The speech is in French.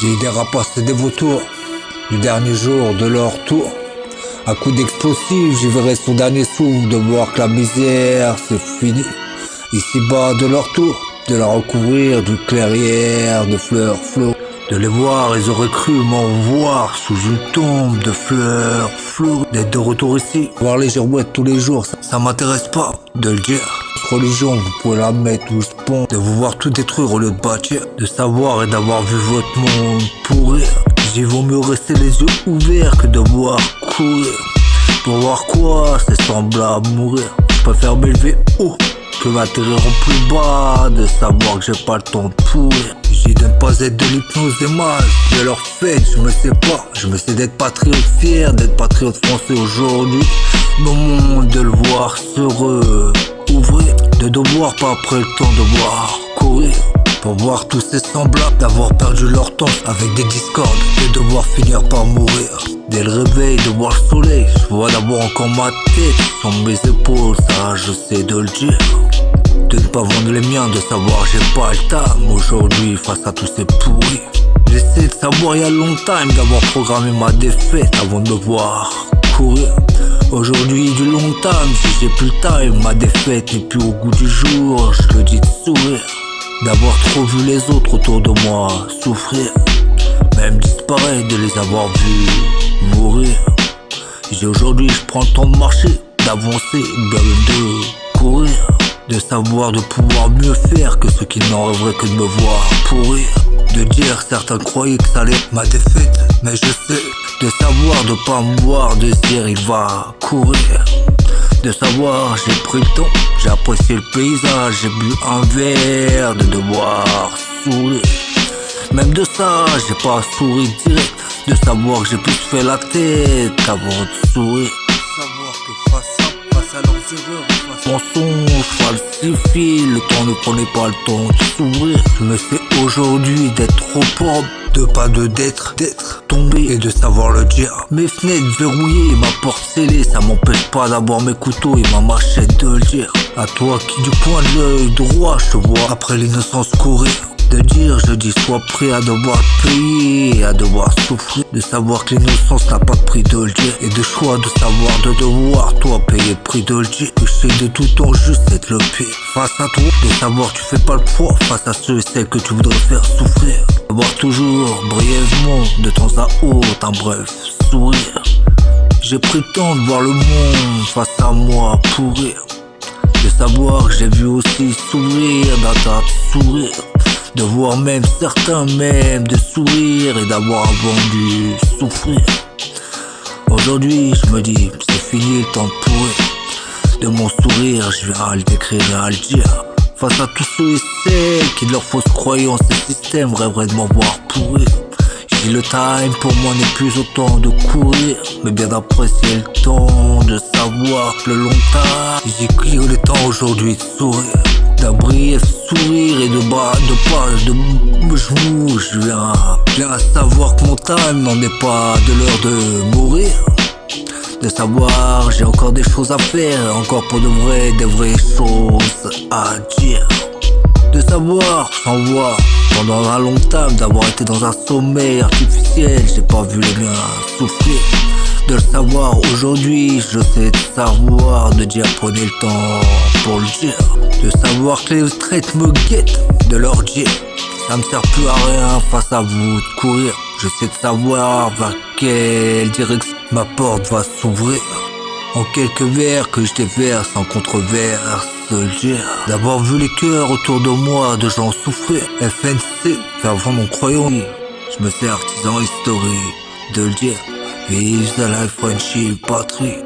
J'ai des rapaces et des vautours du dernier jour de leur tour. À coup d'explosifs, j'y verrai son dernier souffle, de voir que la misère c'est fini. Ici-bas de leur tour, de la recouvrir d'une clairière de fleurs flot. De les voir, ils auraient cru m'en voir sous une tombe de fleurs flot. D'être de retour ici, voir les girouettes tous les jours, ça m'intéresse pas de le dire. Religion, vous pouvez la mettre où je pense. De vous voir tout détruire au lieu de bâtir. De savoir et d'avoir vu votre monde pourrir. J'y vaut mieux rester les yeux ouverts que de voir courir. Pour voir quoi, c'est semblable mourir. Je préfère m'élever haut que m'atterrir en plus bas. De savoir que j'ai pas le temps de pourrir. J'ai de ne pas être de l'hypnose des masses, de leur fête, je me sais pas. Je me sais d'être patriote fier, d'être patriote français aujourd'hui. Mon monde, de le voir heureux, ouvrir. De devoir pas après le temps de voir courir. Pour voir tous ces semblables, d'avoir perdu leur temps avec des discordes. De devoir finir par mourir. Dès le réveil, de voir le soleil, je vois d'abord encore ma tête sur mes épaules, ça je sais de le dire. De ne pas vendre les miens, de savoir j'ai pas le temps aujourd'hui face à tous ces pourris. J'essaie de savoir il y a longtemps d'avoir programmé ma défaite avant de me voir courir. Aujourd'hui du long time, si j'ai plus le time, ma défaite n'est plus au goût du jour, je le dis de sourire. D'avoir trop vu les autres autour de moi souffrir, même disparaître, de les avoir vus mourir. J'ai aujourd'hui, je prends le temps de marcher, d'avancer, bien de courir. De savoir de pouvoir mieux faire que ceux qui n'en rêveraient que de me voir pourrir. De dire certains croyaient que ça allait être ma défaite, mais je sais. De savoir de pas me voir, de se dire il va courir. De savoir j'ai pris le temps, j'ai apprécié le paysage, j'ai bu un verre, de devoir sourire. Même de ça, j'ai pas souri direct. De savoir que j'ai plus fait la tête qu'avant de sourire. Savoir que face à leurs erreurs, mensonges, falsifie, le temps ne prenait pas le temps de s'ouvrir. Je me sais aujourd'hui d'être trop pauvre, de pas d'être tombé et de savoir le dire. Mes fenêtres verrouillées, ma porte scellée, ça m'empêche pas d'avoir mes couteaux et ma machette de le dire. À toi qui du coin de l'œil droit, je te vois après l'innocence courir. De dire, je dis, sois prêt à devoir payer, à devoir souffrir. De savoir que l'innocence n'a pas de prix de le dire. Et de choix de savoir, de devoir, toi, payer le prix de le dire. Que je sais de tout temps juste être le pire. Face à toi, de savoir que tu fais pas le poids. Face à ceux et celles que tu voudrais faire souffrir. Avoir toujours, brièvement, de temps à autre, un bref sourire. J'ai pris le temps de voir le monde face à moi pourrir. De savoir que j'ai vu aussi sourire d'un tas de sourires. De voir même certains même de sourire et d'avoir vendu souffrir. Aujourd'hui je me dis c'est fini le temps de pourrir. De mon sourire je viens à le décrire et à le dire. Face à tous ceux et celles qui de leurs fausses croyances et systèmes rêveraient de m'en voir pourrir. J'ai le time pour moi n'est plus autant de courir, mais bien d'apprécier le temps, de savoir que le long temps j'ai pris le temps aujourd'hui de sourire. D'un brief sourire et de page de genoux, je viens à savoir que mon time n'en est pas de l'heure de mourir. De savoir j'ai encore des choses à faire, encore pour de vrai, des vraies choses à dire. De savoir, sans voir, pendant un long time, d'avoir été dans un sommeil artificiel, j'ai pas vu les miens souffrir. De le savoir aujourd'hui, je sais de savoir, de dire prenez le temps pour le dire. De savoir que les traites me guettent, de leur dire ça me sert plus à rien face à vous de courir. Je sais de savoir vers quelle direction ma porte va s'ouvrir. En quelques vers que je déverse sans controverse, dire. D'avoir vu les cœurs autour de moi de gens souffrir. FNC, faire vendre mon croyant. Je me sais artisan historique de le dire. Vive la life, friendship, patrie.